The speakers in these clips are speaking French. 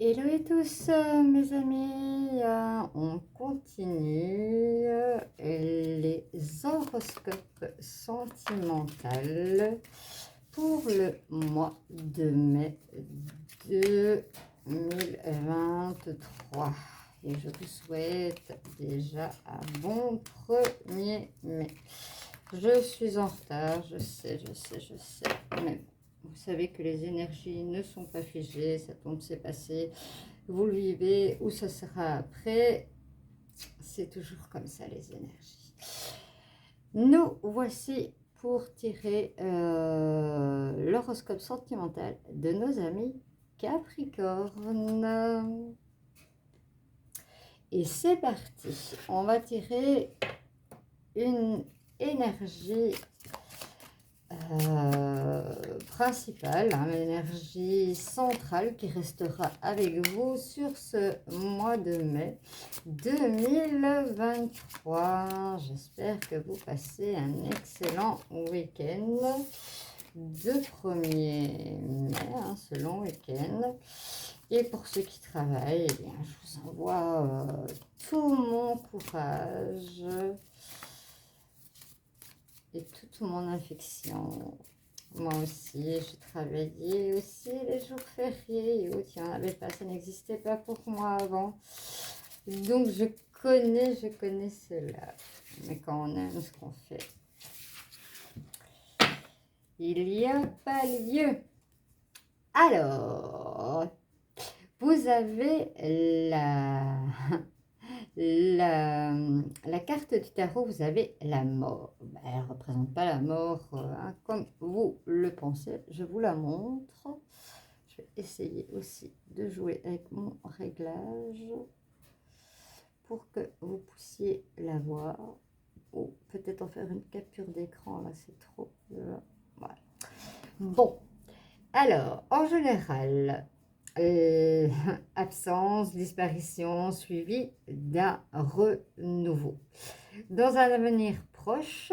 Hello à tous mes amis, on continue les horoscopes sentimentaux pour le mois de mai 2023 et je vous souhaite déjà un bon 1er mai. Je suis en retard, je sais, mais vous savez que les énergies ne sont pas figées, ça tombe, c'est passé, vous le vivez ou ça sera après, c'est toujours comme ça les énergies. Nous voici pour tirer l'horoscope sentimental de nos amis Capricorne. Et c'est parti, on va tirer une énergie principale, l'énergie centrale qui restera avec vous sur ce mois de mai 2023. J'espère que vous passez un excellent week-end de 1er mai, ce long week-end. Et pour ceux qui travaillent, eh bien, je vous envoie tout mon courage et toute mon affection. Moi aussi, je travaillais aussi les jours fériés. Oh, tiens, avait pas, ça n'existait pas pour moi avant. Donc, je connais cela. Mais quand on aime ce qu'on fait, il n'y a pas lieu. Alors, vous avez la carte du tarot, vous avez la mort. Elle ne représente pas la mort comme vous le pensez. Je vous la montre. Je vais essayer aussi de jouer avec mon réglage pour que vous puissiez la voir. Ou peut-être en faire une capture d'écran, là c'est trop. Voilà. Bon, alors, en général, absence, disparition, suivi d'un renouveau. Dans un avenir proche,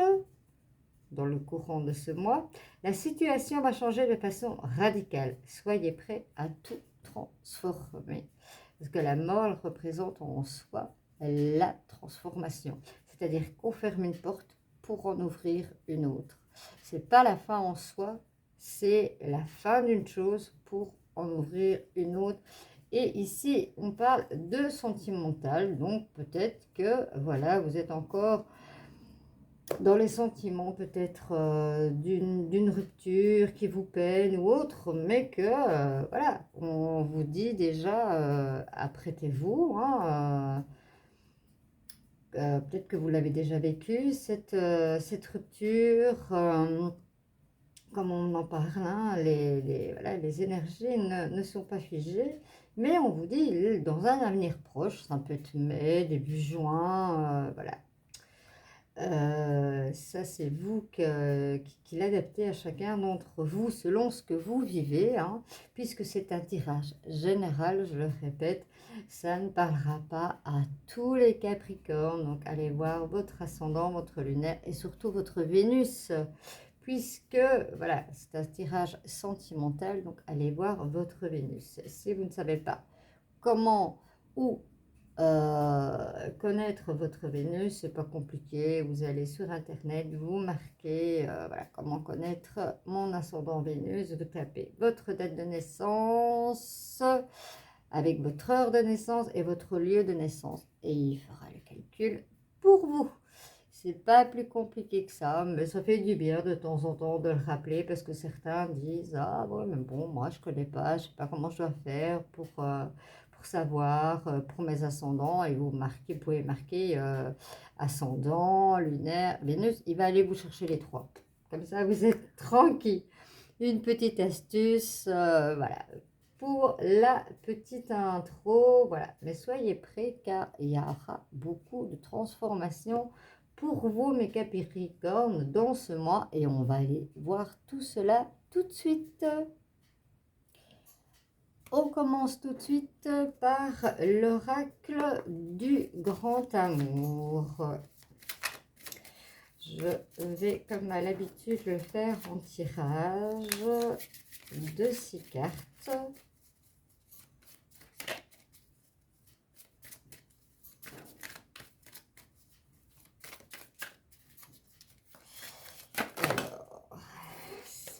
dans le courant de ce mois, la situation va changer de façon radicale. Soyez prêts à tout transformer. Parce que la mort représente en soi la transformation. C'est-à-dire qu'on ferme une porte pour en ouvrir une autre. Ce n'est pas la fin en soi, c'est la fin d'une chose pour en ouvrir une autre. Et ici, on parle de sentimental, donc peut-être que voilà, vous êtes encore dans les sentiments peut-être d'une rupture qui vous peine ou autre, mais que voilà, on vous dit déjà apprêtez-vous, peut-être que vous l'avez déjà vécu, cette rupture, comme on en parle, voilà, les énergies ne sont pas figées, mais on vous dit dans un avenir proche, ça peut être mai, début juin, voilà. Ça, c'est vous qui l'adaptez à chacun d'entre vous selon ce que vous vivez, puisque c'est un tirage général, je le répète, ça ne parlera pas à tous les Capricornes. Donc, allez voir votre ascendant, votre lunaire et surtout votre Vénus, puisque voilà, c'est un tirage sentimental. Donc, allez voir votre Vénus. Si vous ne savez pas comment ou connaître votre Vénus, c'est pas compliqué. Vous allez sur internet, vous marquez voilà, comment connaître mon ascendant Vénus, vous tapez votre date de naissance avec votre heure de naissance et votre lieu de naissance et il fera le calcul pour vous. C'est pas plus compliqué que ça, mais ça fait du bien de temps en temps de le rappeler parce que certains disent ah ouais mais bon moi je connais pas, je sais pas comment je dois faire pour savoir pour mes ascendants. Et vous pouvez marquer ascendant, lunaire, Vénus, il va aller vous chercher les trois. Comme ça, vous êtes tranquille. Une petite astuce, voilà, pour la petite intro, voilà. Mais soyez prêts car il y aura beaucoup de transformations pour vous, mes Capricornes, dans ce mois. Et on va aller voir tout cela tout de suite. On commence tout de suite par l'oracle du grand amour. Je vais, comme à l'habitude, le faire en tirage de 6 cartes.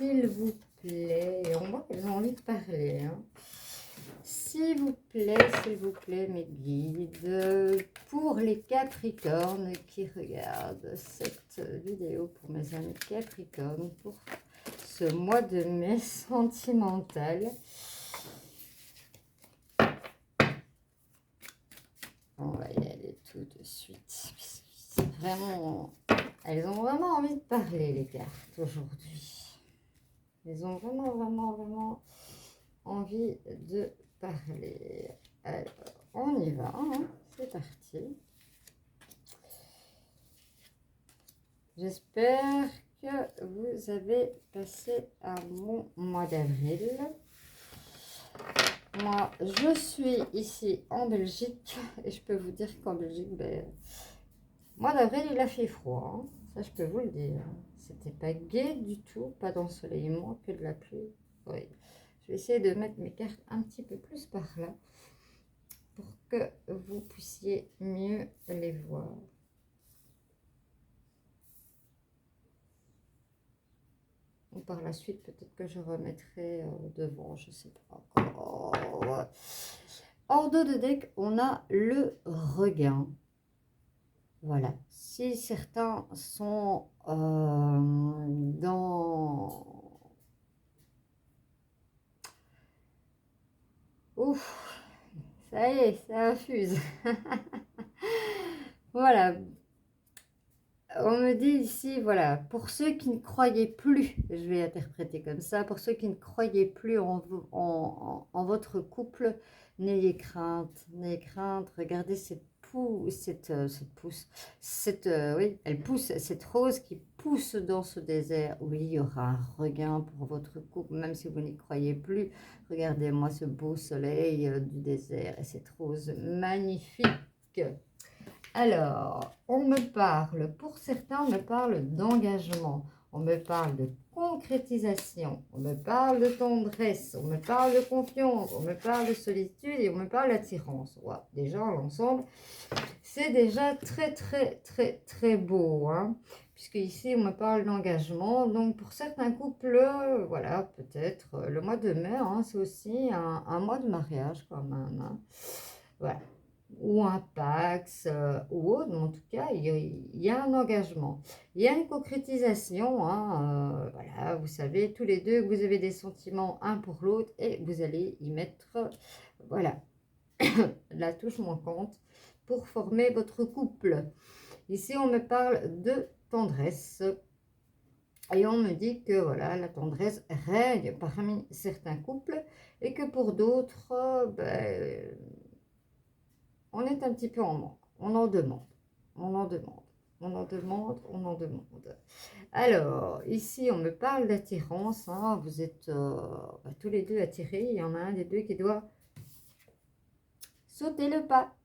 s'il vous plaît, et on voit qu'elles ont envie de parler, hein. S'il vous plaît, mes guides, pour les Capricornes qui regardent cette vidéo, pour mes amis Capricornes, pour ce mois de mai sentimental. On va y aller tout de suite. C'est vraiment, elles ont vraiment envie de parler, les cartes, aujourd'hui. Elles ont vraiment envie de parler. Alors, on y va, hein, c'est parti. J'espère que vous avez passé un bon mois d'avril. Moi, je suis ici en Belgique et je peux vous dire qu'en Belgique, ben, mois d'avril, il a fait froid, hein. Ça, je peux vous le dire. C'était pas gai du tout, pas d'ensoleillement, que de la pluie. Oui. Je vais essayer de mettre mes cartes un petit peu plus par là pour que vous puissiez mieux les voir. Ou par la suite, peut-être que je remettrai devant, je ne sais pas encore. Hors de deck, on a le regain. Voilà. Si certains sont dans... Ouf, ça y est, ça infuse. Voilà. On me dit ici, voilà, pour ceux qui ne croyaient plus, je vais interpréter comme ça, pour ceux qui ne croyaient plus en votre couple, n'ayez crainte, regardez cette pousse, oui, elle pousse, cette rose qui pousse dans ce désert. Oui, il y aura un regain pour votre couple, même si vous n'y croyez plus. Regardez-moi ce beau soleil du désert et cette rose magnifique. Alors, on me parle, pour certains, on me parle d'engagement, on me parle de concrétisation, on me parle de tendresse, on me parle de confiance, on me parle de solitude et on me parle d'attirance. Ouais, déjà, l'ensemble, c'est déjà très beau, hein, puisque ici, on me parle d'engagement. Donc, pour certains couples, voilà, peut-être le mois de mai, hein, c'est aussi un mois de mariage quand même, hein. Voilà. Ou un Pax ou autre, mais en tout cas, il y a un engagement. Il y a une concrétisation, hein, voilà, vous savez, tous les deux, vous avez des sentiments un pour l'autre et vous allez y mettre, voilà, la touche manquante pour former votre couple. Ici, on me parle de tendresse et on me dit que, voilà, la tendresse règne parmi certains couples et que pour d'autres, ben, on est un petit peu en manque, on en demande. Alors, ici, on me parle d'attirance, hein, vous êtes tous les deux attirés, il y en a un des deux qui doit sauter le pas.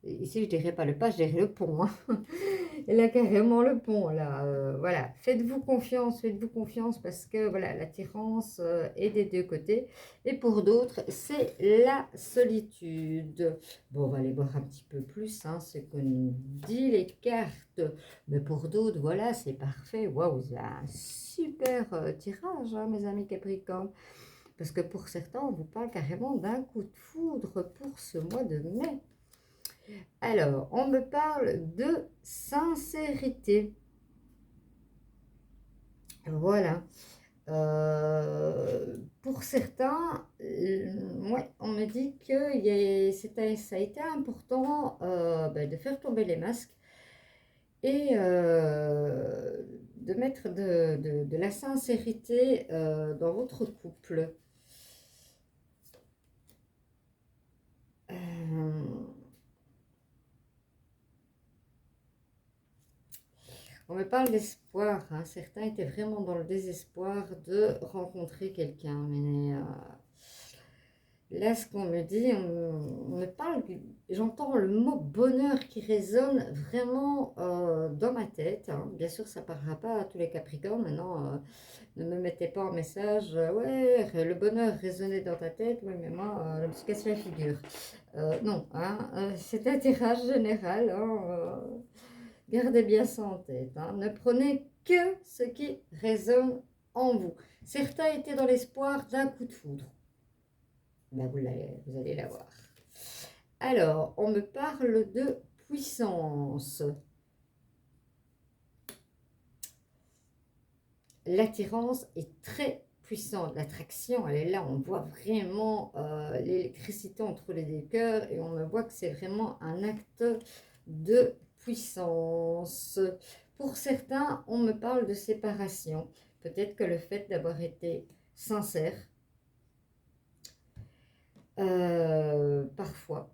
Ici, je dirais pas le pas, je dirais le pont, hein. Et là, carrément le pont, là, voilà. Faites-vous confiance parce que, voilà, l'attirance est des deux côtés. Et pour d'autres, c'est la solitude. Bon, on va aller voir un petit peu plus, hein, ce que nous dit les cartes. Mais pour d'autres, voilà, c'est parfait. Waouh, c'est un super tirage, hein, mes amis Capricorne. Parce que pour certains, on vous parle carrément d'un coup de foudre pour ce mois de mai. Alors, on me parle de sincérité. Voilà. Pour certains, ouais, on me dit que ça a été important ben, de faire tomber les masques et de mettre de la sincérité dans votre couple. On me parle d'espoir, hein. Certains étaient vraiment dans le désespoir de rencontrer quelqu'un. Mais là, ce qu'on me dit, on me parle, j'entends le mot bonheur qui résonne vraiment dans ma tête, hein. Bien sûr, ça ne parlera pas à tous les Capricornes. Maintenant, ne me mettez pas en message, ouais, le bonheur résonnait dans ta tête. Oui, mais moi, je me suis cassé la figure. Non, hein, c'est un tirage général, hein. Gardez bien ça en tête, hein. Ne prenez que ce qui résonne en vous. Certains étaient dans l'espoir d'un coup de foudre. Ben, vous allez l'avoir. Alors, on me parle de puissance. L'attirance est très puissante. L'attraction, elle est là. On voit vraiment l'électricité entre les deux cœurs et on me voit que c'est vraiment un acte de puissance. Pour certains, on me parle de séparation. Peut-être que le fait d'avoir été sincère, parfois,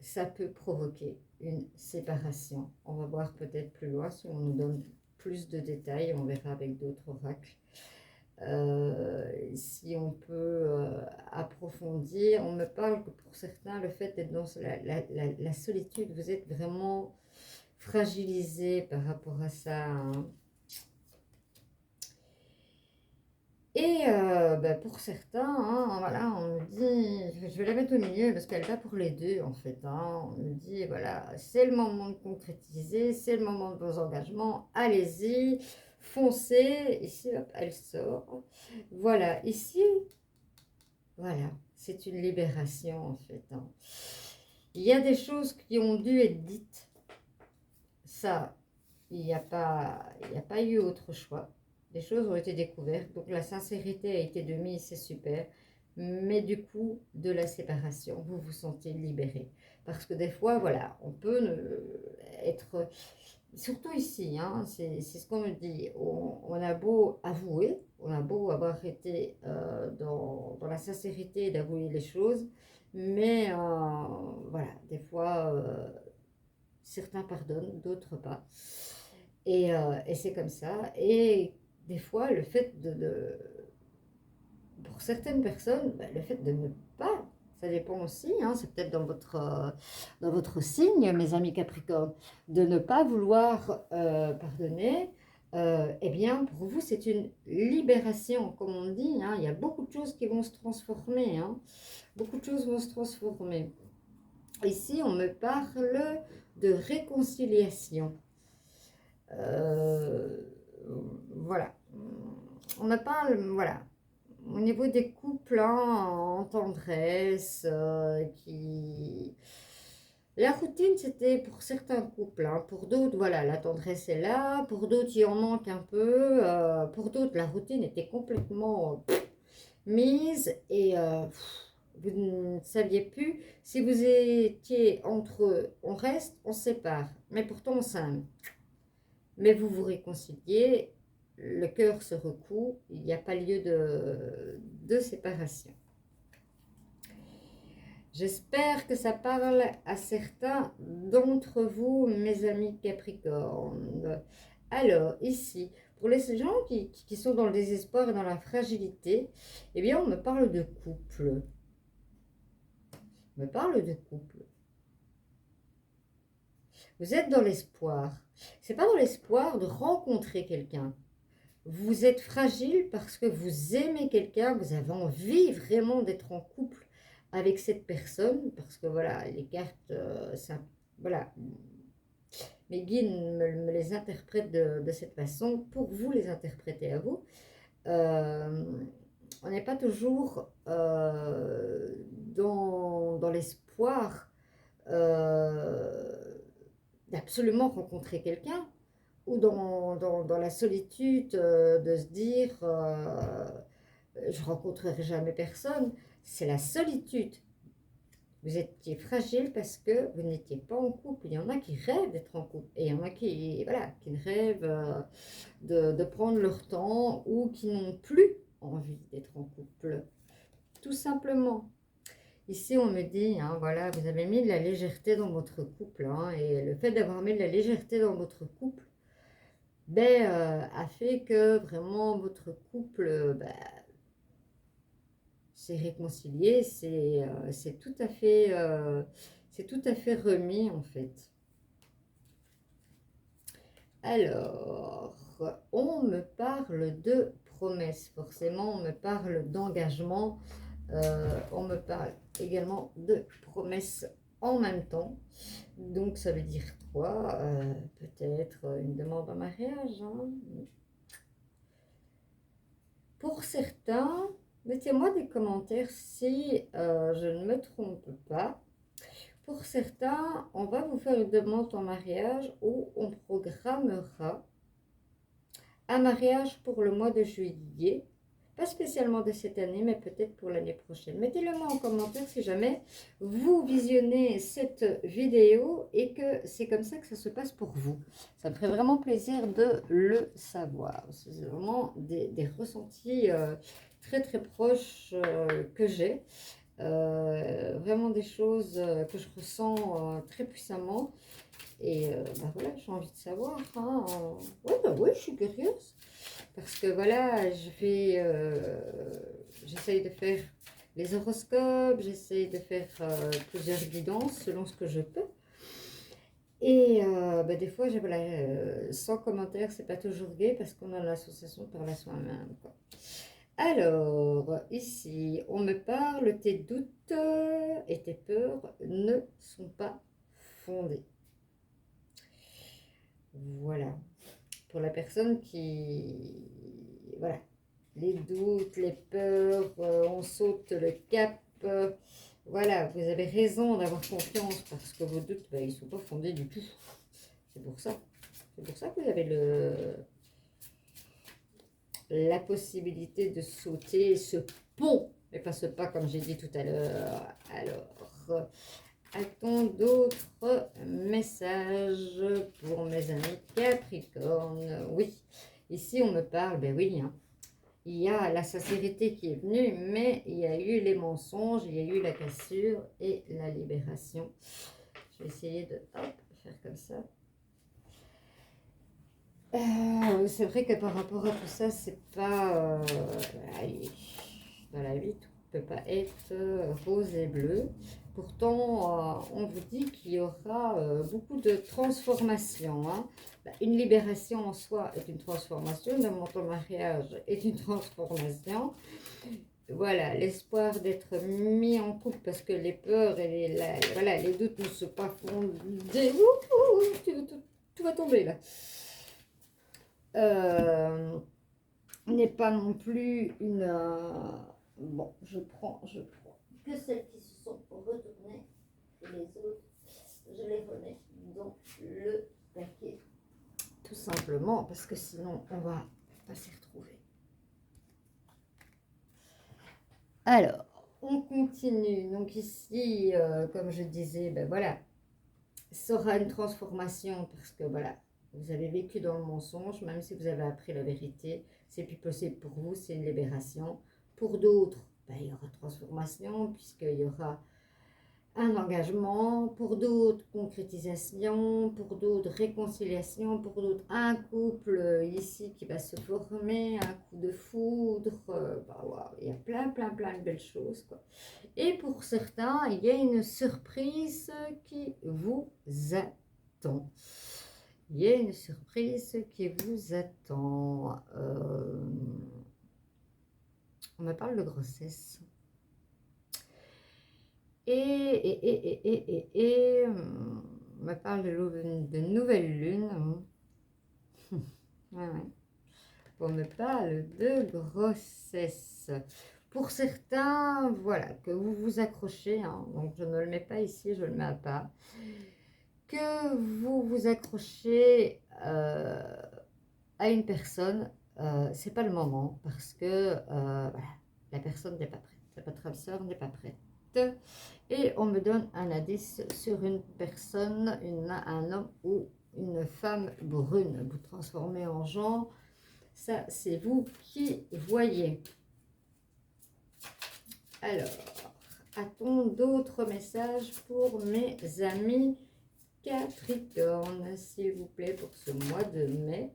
ça peut provoquer une séparation. On va voir peut-être plus loin si on nous donne plus de détails, on verra avec d'autres oracles. Si on peut approfondir, on me parle que pour certains, le fait d'être dans la solitude, vous êtes vraiment fragilisé par rapport à ça. Hein. Et pour certains, hein, voilà, on me dit, je vais la mettre au milieu parce qu'elle va pour les deux en fait. Hein, on me dit, voilà, c'est le moment de concrétiser, c'est le moment de vos engagements, allez-y, foncez. Ici, hop, elle sort. Voilà, ici, voilà, c'est une libération en fait. Hein. Il y a des choses qui ont dû être dites. Ça, il n'y a pas eu autre choix. Les choses ont été découvertes, donc la sincérité a été de mise, c'est super. Mais du coup, de la séparation, vous vous sentez libéré. Parce que des fois, voilà, on peut être, surtout ici, hein, c'est ce qu'on me dit, on a beau avouer, on a beau avoir été dans la sincérité d'avouer les choses, mais voilà, des fois, certains pardonnent, d'autres pas. Et c'est comme ça. Et des fois, le fait pour certaines personnes, le fait de ne pas, ça dépend aussi, hein, c'est peut-être dans votre signe, mes amis Capricorne, de ne pas vouloir pardonner, eh bien, pour vous, c'est une libération, comme on dit. Hein, il y a beaucoup de choses qui vont se transformer. Hein, beaucoup de choses vont se transformer. Ici, on me parle de réconciliation. Euh, voilà. On me parle, voilà, au niveau des couples hein, en tendresse, qui... La routine, c'était pour certains couples. Hein. Pour d'autres, voilà, la tendresse est là. Pour d'autres, il en manque un peu. Pour d'autres, la routine était complètement mise et vous ne saviez plus si vous étiez entre on reste, on se sépare. Mais pourtant, on s'aime. Mais vous vous réconciliez, le cœur se recoue, il n'y a pas lieu de séparation. J'espère que ça parle à certains d'entre vous, mes amis Capricorne. Alors, ici, pour les gens qui sont dans le désespoir et dans la fragilité, eh bien, on me parle de couple. On me parle de couple. Vous êtes dans l'espoir. C'est pas dans l'espoir de rencontrer quelqu'un. Vous êtes fragile parce que vous aimez quelqu'un, vous avez envie vraiment d'être en couple avec cette personne, parce que voilà, les cartes, ça, voilà, mes guides me les interprètent de cette façon, pour vous les interpréter à vous. On n'est pas toujours dans l'espoir d'absolument rencontrer quelqu'un, ou dans la solitude de se dire je rencontrerai jamais personne. C'est la solitude. Vous étiez fragile parce que vous n'étiez pas en couple. Il y en a qui rêvent d'être en couple et il y en a qui, voilà, qui rêvent de prendre leur temps ou qui n'ont plus envie d'être en couple. Tout simplement. Ici, on me dit, hein, voilà, vous avez mis de la légèreté dans votre couple. Hein, et le fait d'avoir mis de la légèreté dans votre couple, a fait que vraiment votre couple s'est réconcilié, c'est tout à fait remis en fait. Alors, on me parle de promesses, forcément, on me parle d'engagement, on me parle également de promesses en même temps. Donc, ça veut dire quoi? Peut-être une demande en mariage. Hein, Pour certains, mettez-moi des commentaires si je ne me trompe pas. Pour certains, on va vous faire une demande en mariage où on programmera un mariage pour le mois de juillet. Pas spécialement de cette année, mais peut-être pour l'année prochaine. Mettez-le moi en commentaire si jamais vous visionnez cette vidéo et que c'est comme ça que ça se passe pour vous. Ça me ferait vraiment plaisir de le savoir. C'est vraiment des ressentis très très proches que j'ai. Vraiment des choses que je ressens très puissamment. Et bah voilà, j'ai envie de savoir. Hein. Ouais, bah oui, je suis curieuse. Parce que voilà, j'essaye de faire les horoscopes, j'essaye de faire plusieurs guidances selon ce que je peux. Et bah, des fois, voilà, sans commentaire, c'est pas toujours gai parce qu'on a l'association par la soi-même. Alors, ici, on me parle, tes doutes et tes peurs ne sont pas fondés. Voilà. Pour la personne qui... Voilà. Les doutes, les peurs, on saute le cap. Voilà, vous avez raison d'avoir confiance parce que vos doutes, ils ne sont pas fondés du tout. C'est pour ça. C'est pour ça que vous avez la possibilité de sauter ce pont, mais pas ce pas comme j'ai dit tout à l'heure. Alors, a-t-on d'autres messages pour mes amis Capricorne? Oui, ici on me parle, ben oui, hein. Il y a la sincérité qui est venue, mais il y a eu les mensonges, il y a eu la cassure et la libération. Je vais essayer de faire comme ça. C'est vrai que par rapport à tout ça, c'est pas... dans la vie, tout ne peut pas être rose et bleu. Pourtant, on vous dit qu'il y aura beaucoup de transformations. Hein. Une libération en soi est une transformation, le menton mariage est une transformation. Voilà, l'espoir d'être mis en couple parce que les peurs et les doutes ne sont pas fondés. Tout va tomber là. N'est pas non plus une... bon, je prends que celles qui se sont retournées et les autres, je les remets dans le paquet. Tout simplement parce que sinon, on va pas s'y retrouver. Alors, on continue. Donc ici, comme je disais, ben voilà, ça aura une transformation parce que voilà, vous avez vécu dans le mensonge, même si vous avez appris la vérité, c'est plus possible pour vous, c'est une libération. Pour d'autres, ben, il y aura transformation puisqu'il y aura un engagement, pour d'autres concrétisation, pour d'autres réconciliation, pour d'autres un couple ici qui va se former, un coup de foudre, wow, il y a plein de belles choses quoi. Et pour certains, il y a une surprise qui vous attend. Il y a une surprise qui vous attend. On me parle de grossesse. On me parle de nouvelle lune. Ouais. On me parle de grossesse. Pour certains, voilà, que vous vous accrochez, hein, donc je ne le mets pas ici, je le mets à part, que vous vous accrochez à une personne, c'est pas le moment, parce que voilà, la personne n'est pas prête, votre âme sœur n'est pas prête. Et on me donne un indice sur une personne, un homme ou une femme brune. Vous transformez en genre, ça c'est vous qui voyez. Alors, a-t-on d'autres messages pour mes amis Capricorne, s'il vous plaît, pour ce mois de mai?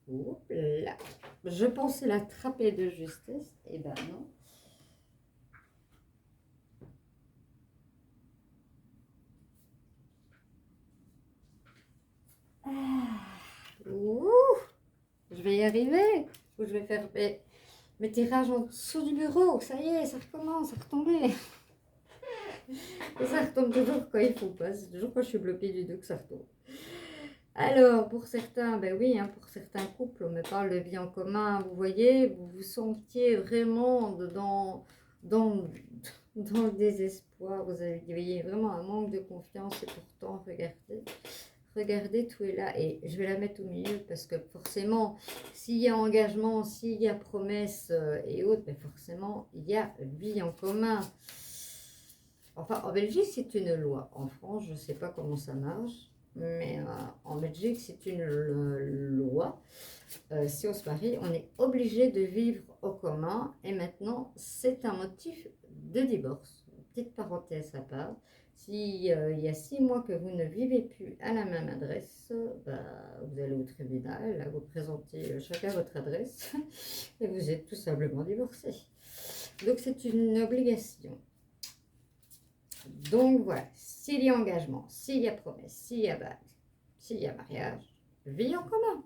Oups là. Je pensais l'attraper de justesse, et ben non. Ouh, je vais y arriver. Ou je vais faire mes tirages en dessous du bureau. Ça y est, ça recommence à retomber. Et ça retombe toujours quand il faut pas. C'est toujours quand je suis bloquée du dos que ça retombe. Alors, pour certains, ben oui, hein, pour certains couples, on me parle de vie en commun. Vous voyez, vous vous sentiez vraiment dans, dans le désespoir. Vous voyez vraiment un manque de confiance et pourtant, regardez. Regardez, tout est là. Et je vais la mettre au milieu parce que forcément, s'il y a engagement, s'il y a promesse et autres, ben forcément, il y a vie en commun. Enfin, en Belgique, c'est une loi. En France, je ne sais pas comment ça marche. Mais en Belgique, c'est une loi. Si on se marie, on est obligé de vivre au commun. Et maintenant, c'est un motif de divorce. Petite parenthèse à part. Si il y a 6 mois que vous ne vivez plus à la même adresse, bah, vous allez au tribunal, là, vous présentez chacun votre adresse et vous êtes tout simplement divorcé. Donc c'est une obligation. Donc voilà, s'il y a engagement, s'il y a promesse, s'il y a bague, s'il y a mariage, vie en commun.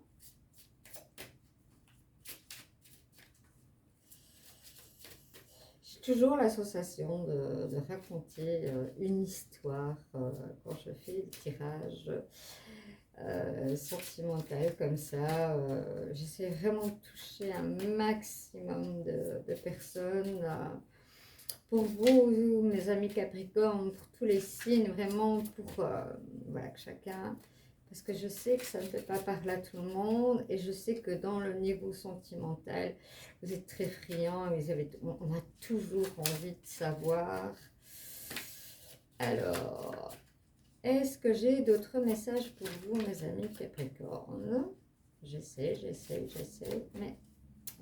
J'ai toujours la sensation de raconter une histoire quand je fais le tirage sentimental comme ça. J'essaie vraiment de toucher un maximum de personnes. Pour vous, mes amis Capricorne, pour tous les signes, vraiment pour voilà, que chacun, parce que je sais que ça ne peut pas parler à tout le monde, et je sais que dans le niveau sentimental, vous êtes très friands, on a toujours envie de savoir. Alors, est-ce que j'ai d'autres messages pour vous, mes amis Capricorne? J'essaie, mais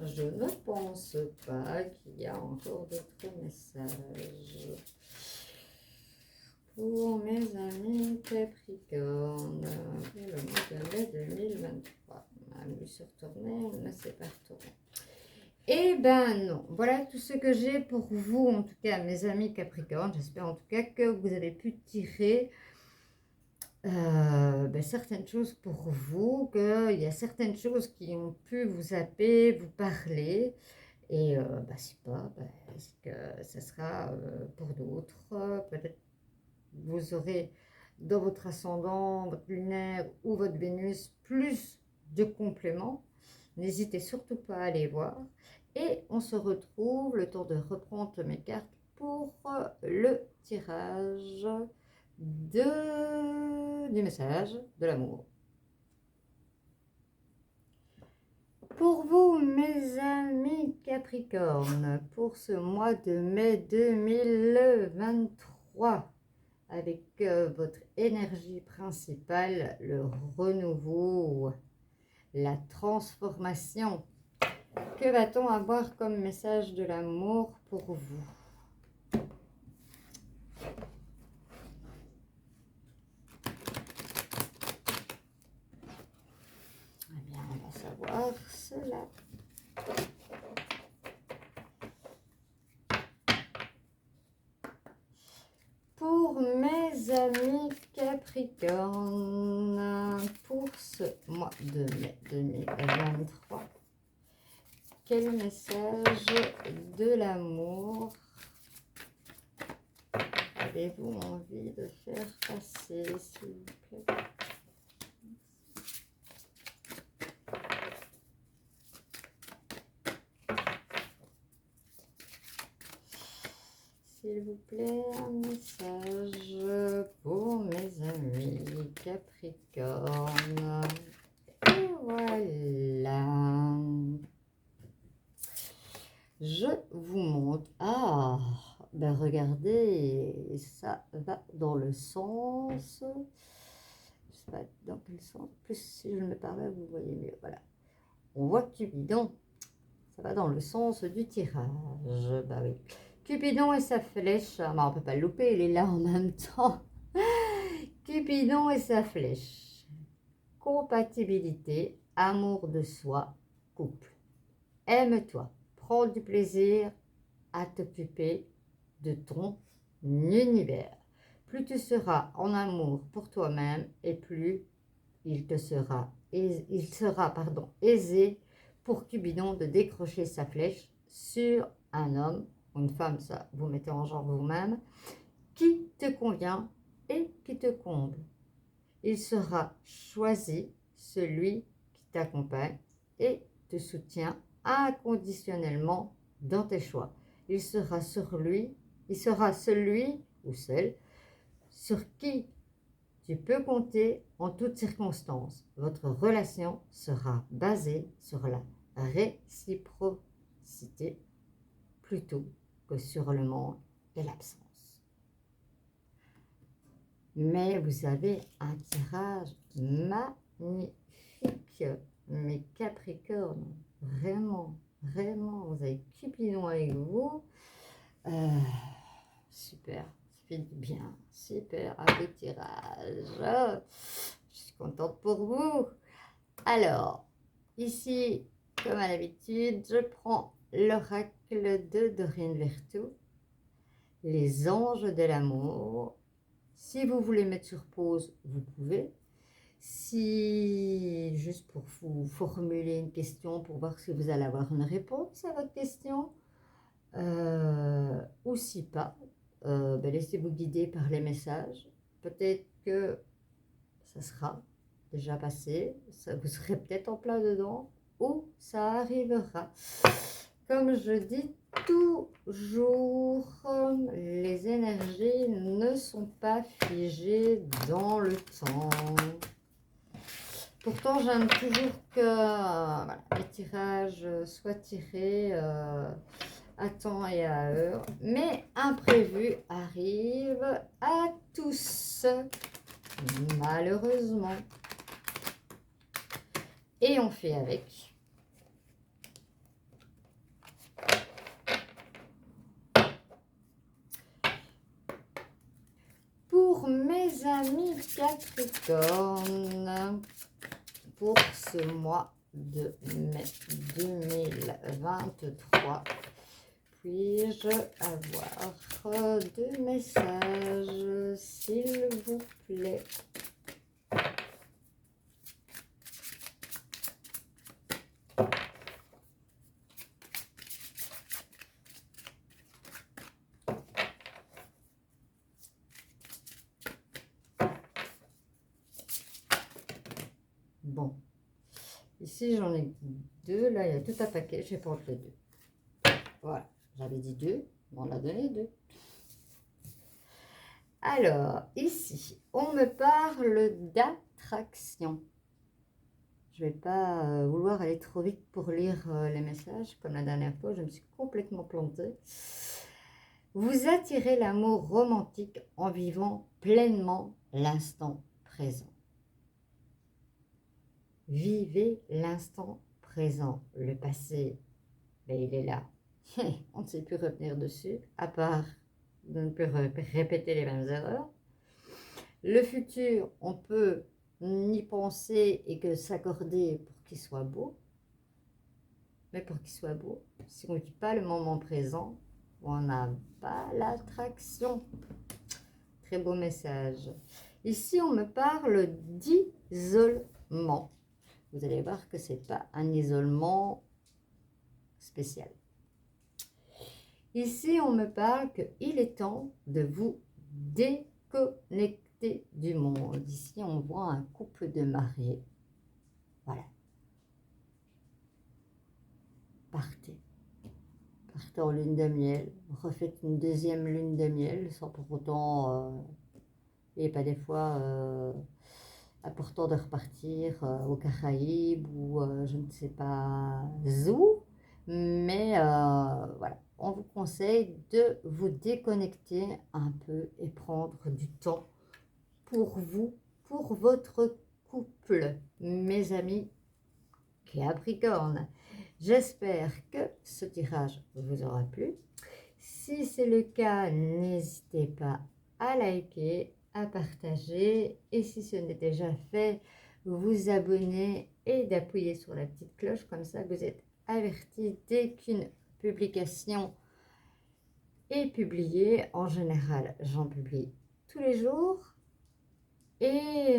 je ne pense pas qu'il y a encore d'autres messages pour mes amis Capricorne. Et le mois de mai 2023. Je me suis retournée, on ne s'est pas retourné. Eh ben non, voilà tout ce que j'ai pour vous, en tout cas mes amis Capricorne. J'espère en tout cas que vous avez pu tirer certaines choses pour vous, qu'il y a certaines choses qui ont pu vous zapper, vous parler. Et si pas, est-ce que ça sera pour d'autres. Peut-être vous aurez dans votre ascendant, votre lunaire ou votre Vénus plus de compléments. N'hésitez surtout pas à aller voir. Et on se retrouve le temps de reprendre mes cartes pour le tirage du message de l'amour. Pour vous, mes amis Capricorne, pour ce mois de mai 2023, avec votre énergie principale, le renouveau, la transformation, que va-t-on avoir comme message de l'amour pour vous? Eh bien, on va savoir cela. Pour mes amis Capricorne, pour ce mois de mai 2023, quel message de l'amour avez-vous envie de faire passer, s'il vous plaît? S'il vous plaît, un message pour mes amis Capricorne. Et voilà. Je vous montre. Ah, ben regardez, ça va dans le sens. Je sais pas dans quel sens. Plus si je me parle, vous voyez mieux. Voilà. On voit Cupidon. Ça va dans le sens du tirage. Bah oui. Cupidon et sa flèche. Ah, on ne peut pas le louper, il est là en même temps. Cupidon et sa flèche. Compatibilité, amour de soi, couple. Aime-toi. Prends du plaisir à t'occuper de ton univers. Plus tu seras en amour pour toi-même et plus il sera aisé pour Cupidon de décrocher sa flèche sur un homme ou une femme, ça vous mettez en genre vous-même, qui te convient et qui te comble. il sera choisi celui qui t'accompagne et te soutient inconditionnellement dans tes choix. Il sera celui ou celle sur qui tu peux compter en toutes circonstances. Votre relation sera basée sur la réciprocité plutôt que sur le manque et l'absence. Mais vous avez un tirage magnifique, mes Capricornes, vraiment, vraiment, vous avez Cupidon avec vous. Super, ça fait du bien, super, un beau tirage. Je suis contente pour vous. Alors, ici, comme à l'habitude, je prends l'oracle de Doreen Virtue, les anges de l'amour. Si vous voulez mettre sur pause, vous pouvez. Si, juste pour vous formuler une question, pour voir si vous allez avoir une réponse à votre question, ou si pas, laissez-vous guider par les messages. Peut-être que ça sera déjà passé, ça, vous serez peut-être en plein dedans, ou ça arrivera. Comme je dis toujours, les énergies ne sont pas figées dans le temps. Pourtant, j'aime toujours que voilà, les tirages soient tirés à temps et à heure. Mais imprévu arrive à tous, malheureusement. Et on fait avec. Pour mes amis Capricorne, pour ce mois de mai 2023, puis-je avoir deux messages, s'il vous plaît? Bon, ici j'en ai deux, là il y a tout un paquet, je vais prendre les deux. Voilà, j'avais dit deux, on en a donné deux. Alors, ici, on me parle d'attraction. Je ne vais pas vouloir aller trop vite pour lire les messages, comme la dernière fois, je me suis complètement plantée. Vous attirez l'amour romantique en vivant pleinement l'instant présent. Vivez l'instant présent. Le passé, ben, il est là. On ne sait plus revenir dessus, à part de ne plus répéter les mêmes erreurs. Le futur, on peut y penser et que s'accorder pour qu'il soit beau. Mais pour qu'il soit beau, si on ne vit pas le moment présent, on n'a pas l'attraction. Très beau message. Ici, on me parle d'isolement. Vous allez voir que ce n'est pas un isolement spécial. Ici, on me parle qu'il est temps de vous déconnecter du monde. Ici, on voit un couple de mariés. Voilà. Partez. Partez en lune de miel. Refaites une deuxième lune de miel, sans pour autant... il n'est pas des fois important de repartir aux Caraïbes ou je ne sais pas où. Mais voilà, on vous conseille de vous déconnecter un peu et prendre du temps pour vous, pour votre couple, mes amis Capricorne. J'espère que ce tirage vous aura plu. Si c'est le cas, n'hésitez pas à liker, à partager et si ce n'est déjà fait, vous abonner et d'appuyer sur la petite cloche, comme ça vous êtes averti dès qu'une publication est publiée. En général, j'en publie tous les jours. Et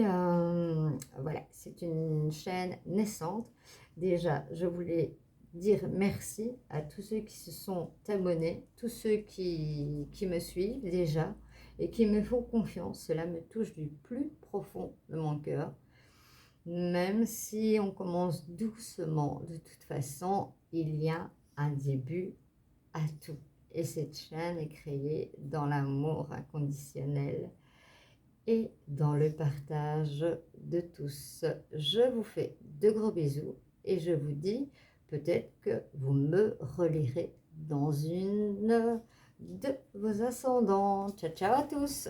voilà, c'est une chaîne naissante. Déjà, je voulais dire merci à tous ceux qui se sont abonnés, tous ceux qui me suivent déjà. et qui me font confiance. Cela me touche du plus profond de mon cœur. Même si on commence doucement, de toute façon, il y a un début à tout. Et cette chaîne est créée dans l'amour inconditionnel et dans le partage de tous. Je vous fais de gros bisous et je vous dis peut-être que vous me relirez dans une de vos ascendants. Ciao, ciao à tous!